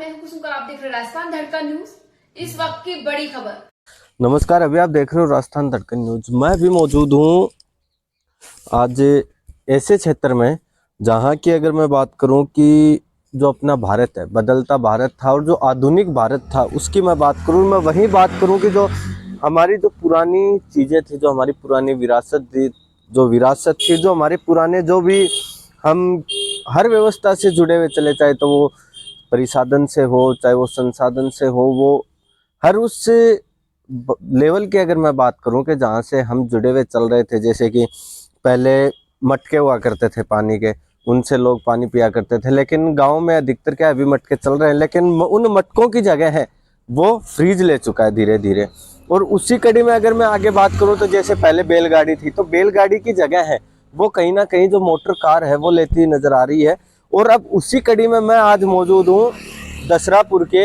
मैं हूं कुसुम, आप देख रहे हैं राजस्थान धड़कन न्यूज। इस वक्त की बड़ी खबर। नमस्कार, अभी आप देख रहे हो राजस्थान धड़कन न्यूज। मैं भी मौजूद हूँ आज ऐसे क्षेत्र में जहाँ की अगर मैं बात करूँ कि जो अपना भारत है, बदलता भारत था और जो आधुनिक भारत था उसकी मैं बात करूँ, मैं वही बात करूँ कि जो हमारी जो पुरानी चीज़ें थी, जो हमारी पुरानी विरासत थी, जो हमारे पुराने जो भी हम हर व्यवस्था से जुड़े हुए चले, चाहे तो वो परिसाधन से हो, चाहे वो संसाधन से हो, वो हर उस लेवल की अगर मैं बात करूं कि जहाँ से हम जुड़े हुए चल रहे थे। जैसे कि पहले मटके हुआ करते थे पानी के, उनसे लोग पानी पिया करते थे, लेकिन गांव में अधिकतर क्या अभी मटके चल रहे हैं, लेकिन उन मटकों की जगह है वो फ्रिज ले चुका है धीरे धीरे। और उसी कड़ी में अगर मैं आगे बात करूं तो जैसे पहले बैलगाड़ी थी, तो बैलगाड़ी की जगह है वो कहीं ना कहीं जो मोटर कार है वो लेती नजर आ रही है। और अब उसी कड़ी में मैं आज मौजूद हूँ दसरापुर के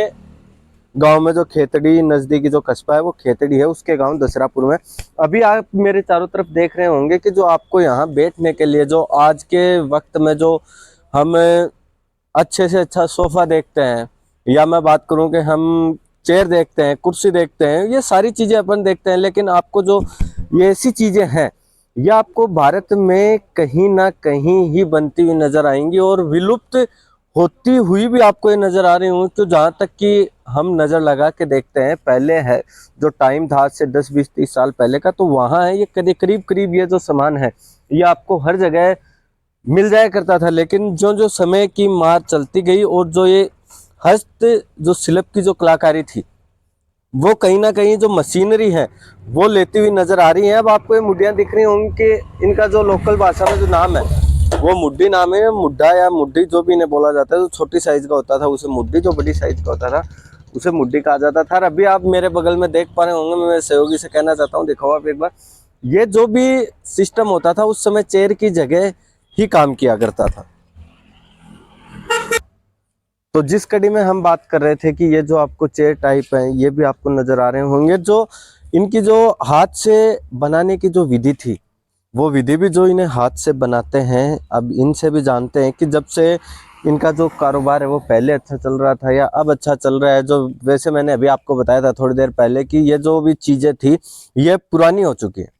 गांव में, जो खेतड़ी नजदीकी जो कस्बा है वो खेतड़ी है, उसके गांव दसरापुर में। अभी आप मेरे चारों तरफ देख रहे होंगे कि जो आपको यहाँ बैठने के लिए, जो आज के वक्त में जो हम अच्छे से अच्छा सोफा देखते हैं, या मैं बात करूं कि हम चेयर देखते हैं, कुर्सी देखते हैं, ये सारी चीजें अपन देखते हैं, लेकिन आपको जो ये ऐसी चीजें हैं ये आपको भारत में कहीं ना कहीं ही बनती हुई नजर आएंगी और विलुप्त होती हुई भी आपको ये नजर आ रही हूँ। तो जहाँ तक कि हम नजर लगा के देखते हैं, पहले है जो टाइम था आज से 10-20-30 साल पहले का, तो वहाँ है ये करीब करीब ये जो सामान है ये आपको हर जगह मिल जाया करता था। लेकिन जो जो समय की मार चलती गई और जो ये हस्त जो शिल्प की जो कलाकारी थी वो कहीं ना कहीं जो मशीनरी है वो लेती हुई नजर आ रही है। अब आपको ये मुड्डियाँ दिख रही होंगी कि इनका जो लोकल भाषा में जो नाम है वो मुड्डी नाम है, मुड्ढा या मुड्डी जो भी इन्हें बोला जाता है। जो छोटी साइज का होता था उसे मुड्डी, जो बड़ी साइज का होता था उसे मुड्डी कहा जाता था। और अभी आप मेरे बगल में देख पा रहे होंगे, मैं मेरे सहयोगी से कहना चाहता हूँ, दिखाओ आप एक बार। ये जो भी सिस्टम होता था उस समय चेयर की जगह ही काम किया करता था। तो जिस कड़ी में हम बात कर रहे थे कि ये जो आपको चेयर टाइप है ये भी आपको नजर आ रहे होंगे, जो इनकी जो हाथ से बनाने की जो विधि थी वो विधि भी जो इन्हें हाथ से बनाते हैं। अब इनसे भी जानते हैं कि जब से इनका जो कारोबार है वो पहले अच्छा चल रहा था या अब अच्छा चल रहा है। जो वैसे मैंने अभी आपको बताया था थोड़ी देर पहले कि ये जो भी चीजें थी ये पुरानी हो चुकी है,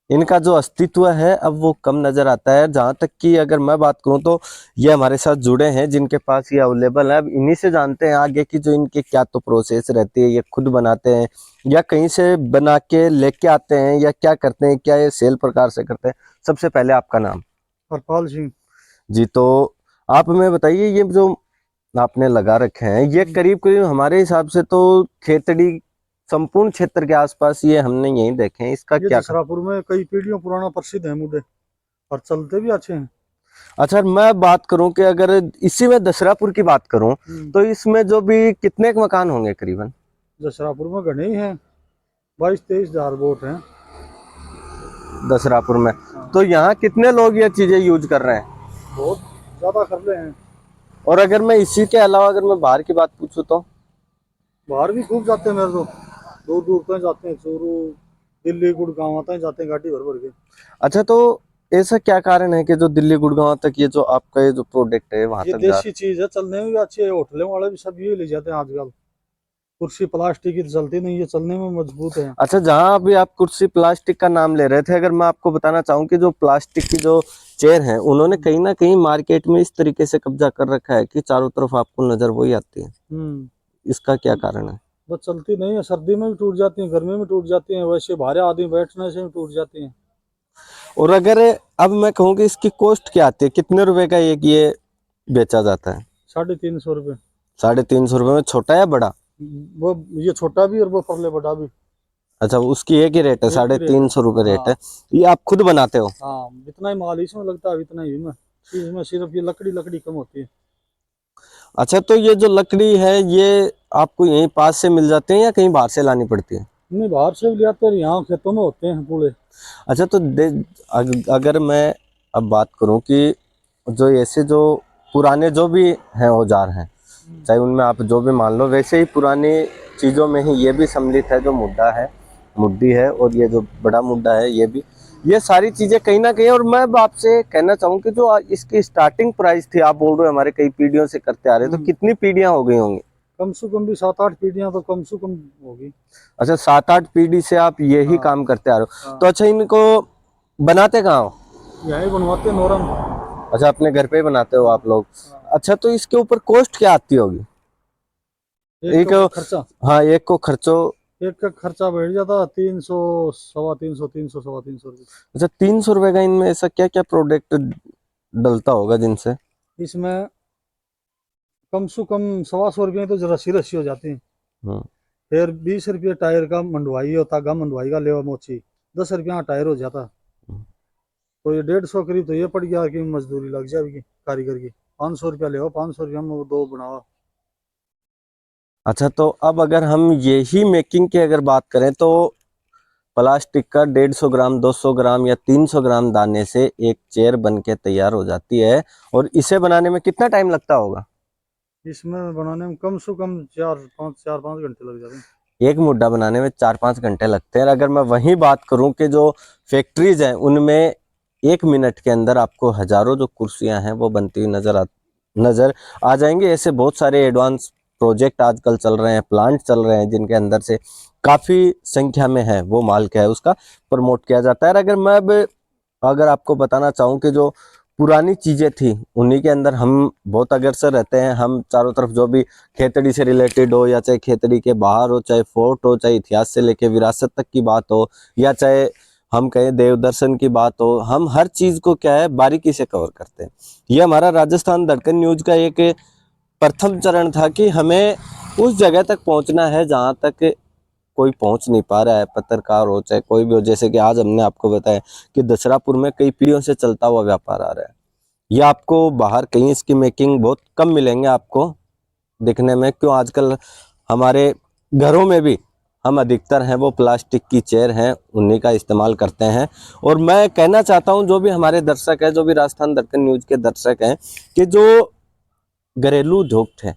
इनका जो अस्तित्व है अब वो कम नजर आता है। जहाँ तक कि अगर मैं बात करूँ तो ये हमारे साथ जुड़े हैं जिनके पास ये अवेलेबल है। अब इन्हीं से जानते हैं आगे की जो इनके क्या तो प्रोसेस रहती है, ये खुद बनाते हैं या कहीं से बना के लेके आते हैं या क्या करते हैं, क्या ये सेल प्रकार से करते हैं। सबसे पहले आपका नाम? हरपाल सिंह जी, तो आप हमें बताइए, ये जो आपने लगा रखे हैं ये करीब करीब हमारे हिसाब से तो खेतड़ी संपूर्ण क्षेत्र के आसपास ये हमने यही देखे हैं, इसका ये क्या? दसरापुर में कई पीढ़ियों पुराना प्रसिद्ध है मुझे, और चलते भी अच्छे हैं। अच्छा, मैं बात करूं कि अगर इसी में दसरापुर की बात करूं तो इसमें जो भी कितने के मकान होंगे करीबन? दसरापुर में घने ही हैं, 22-23 हजार वोट हैं दसरापुर में। तो यहाँ कितने लोग ये चीजें यूज कर रहे हैं? बहुत ज्यादा कर रहे हैं। और अगर मैं इसी के अलावा अगर मैं बाहर की बात पूछूं तो? बाहर भी खूब जाते हैं मेरे तो, दूर दूर तक जाते हैं, चूरू दिल्ली गुड़गांव तक जाते हैं गाड़ी भर भर के। अच्छा, तो ऐसा क्या कारण है कि जो दिल्ली गुड़गांव तक ये जो आपका ये जो प्रोडक्ट है वहां ये तक जा? देसी चीज है, चलने में भी अच्छी है, होटलों वाले भी सब ये ले जाते हैं आजकल। कुर्सी प्लास्टिक की तो चलती नहीं, ये चलने में मजबूत है। अच्छा, जहाँ अभी आप कुर्सी प्लास्टिक का नाम ले रहे थे, अगर मैं आपको बताना चाहूँ कि जो प्लास्टिक की जो चेयर है उन्होंने कहीं ना कहीं मार्केट में इस तरीके से कब्जा कर रखा है कि चारों तरफ आपको नजर वही आती है। इसका क्या कारण है? वो चलती नहीं है, सर्दी में भी टूट जाती है, गर्मी में टूट जाती है, वैसे भारे आदमी बैठने से भी टूट जाती है। और अगर अब मैं कहूँ कि इसकी कॉस्ट क्या आती है, कितने रुपए का एक ये बेचा जाता है? 350 रुपये। 350 रुपये में छोटा या बड़ा? वो ये छोटा भी और वो परले बड़ा भी। अच्छा, उसकी एक ही रेट है, 350 रुपये रेट है। ये आप खुद बनाते हो? हाँ, इतना ही माल इसमें लगता है, इतना ही में इसमें सिर्फ ये लकड़ी कम होती है। अच्छा, तो ये जो लकड़ी है ये आपको यहीं पास से मिल जाते हैं या कहीं बाहर से लानी पड़ती है? नहीं, बाहर से भी ले आते हैं, यहाँ खेतों में होते हैं पूरे। अच्छा, तो अगर मैं अब बात करूं कि जो ऐसे जो पुराने जो भी हैं औजार हैं, चाहे उनमें आप जो भी मान लो, वैसे ही पुरानी चीज़ों में ही ये भी सम्मिलित है। जो मुड्ढा है, मुड्ढी है, और ये जो बड़ा मुड्ढा है ये भी, ये सारी चीज़ें कहीं ना कहीं। और मैं अब आपसे कहना चाहूँ कि जो इसकी स्टार्टिंग प्राइस थी, आप बोल रहे हो हमारे कई पीढ़ियों से करते आ रहे हैं, तो कितनी पीढ़ियाँ हो गई होंगी? कम से कम भी 7-8 पीढ़ियां तो कम से कम होगी। अच्छा, 7-8 पीढ़ी से आप यही हाँ। काम करते आ रहे हो। हाँ। तो अच्छा, इनको बनाते कहाँ हो? यही बनवाते हैं नोरम। अच्छा, अपने घर पे ही बनाते हो आप लोग। हाँ। अच्छा, तो इसके ऊपर कॉस्ट क्या आती होगी? एक एक, का खर्चा, हाँ, एक को खर्चो। एक का खर्चा बैठ जाता 300, 350, 300, 350 रुपये। अच्छा, 300 रुपए का। इनमें ऐसा क्या क्या प्रोडक्ट डलता होगा जिनसे? इसमें कम से कम 125 रुपये तो रस्सी रस्सी हो जाती है। हम्म। फिर 20 रुपये टायर का मंडवाई होता, गम मंडवाई का लेवा मोची, 10 रुपया टायर हो जाता। तो ये 150 करीब तो ये पड़ गया कि मजदूरी लग जाएगी कारीगर की। 500 रुपया ले 500 रुपया में वो 2 बनावा। अच्छा, तो अब अगर हम यही मेकिंग की अगर बात करें तो प्लास्टिक का 150 ग्राम, 200 ग्राम या 300 ग्राम दाने से एक चेयर बन के तैयार हो जाती है। और इसे बनाने में कितना टाइम लगता होगा? इसमें बनाने में कम से कम 4-5 घंटे लग जाते हैं। एक मुड्ढा बनाने में 4-5 घंटे लगते हैं। अगर मैं वही बात करूं कि जो फैक्ट्रीज हैं उनमें 1 मिनट के अंदर आपको हजारों जो कुर्सियां हैं वो बनती हुई नजर आ जाएंगे। ऐसे बहुत सारे एडवांस प्रोजेक्ट आजकल चल रहे हैं, प्लांट चल रहे हैं जिनके अंदर से काफी संख्या में है वो माल क्या है उसका प्रमोट किया जाता है। अगर मैं अब अगर आपको बताना चाहूँ कि जो पुरानी चीजें थी उन्हीं के अंदर हम बहुत अग्रसर रहते हैं। हम चारों तरफ जो भी खेतड़ी से रिलेटेड हो, या चाहे खेतड़ी के बाहर हो, चाहे फोर्ट हो, चाहे इतिहास से लेके विरासत तक की बात हो, या चाहे हम कहें देव दर्शन की बात हो, हम हर चीज को क्या है बारीकी से कवर करते हैं। ये हमारा राजस्थान दर्पण न्यूज का एक प्रथम चरण था कि हमें उस जगह तक पहुंचना है जहां तक कोई पहुंच नहीं पा रहा है, पत्रकार हो चाहे कोई भी हो। जैसे कि आज हमने आपको बताया कि दसरापुर में कई पीढ़ियों से चलता हुआ व्यापार आ रहा है। ये आपको बाहर कहीं इसकी मेकिंग बहुत कम मिलेंगे आपको दिखने में। क्यों, आजकल हमारे घरों में भी हम अधिकतर हैं वो प्लास्टिक की चेयर हैं उन्हीं का इस्तेमाल करते हैं। और मैं कहना चाहता हूं जो भी हमारे दर्शक हैं, जो भी राजस्थान दर्पण न्यूज के दर्शक हैं, कि जो घरेलू उद्योग थे,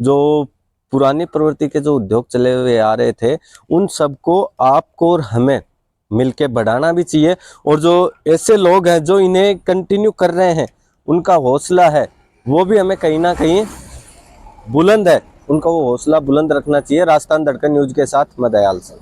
जो पुरानी प्रवृत्ति के जो उद्योग चले हुए आ रहे थे, उन सबको आपको और हमें मिलके बढ़ाना भी चाहिए। और जो ऐसे लोग हैं जो इन्हें कंटिन्यू कर रहे हैं, उनका हौसला है वो भी हमें कहीं ना कहीं बुलंद है, उनका वो हौसला बुलंद रखना चाहिए। राजस्थान दर्पण न्यूज के साथ मैं दयाल सिंह।